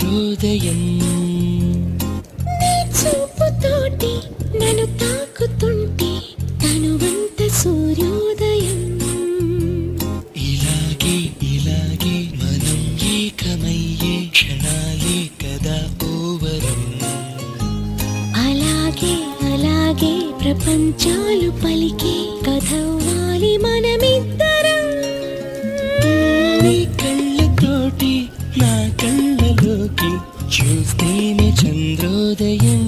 చంద్రోదయం. నీ చూపుతోటి నన్ను తాకుతుంటే తనువంత సూర్యోదయం. ఇలాగే ఇలాగే మనం ఏకమయ్యే క్షణాలే కదా ఓవరం. అలాగే అలాగే ప్రపంచాలు పలికే కథవ్వాలి మనమిద్దరం. నీ కళ్ళతోటి నా కళ్ళలోకి చూస్తేనే చంద్రోదయం.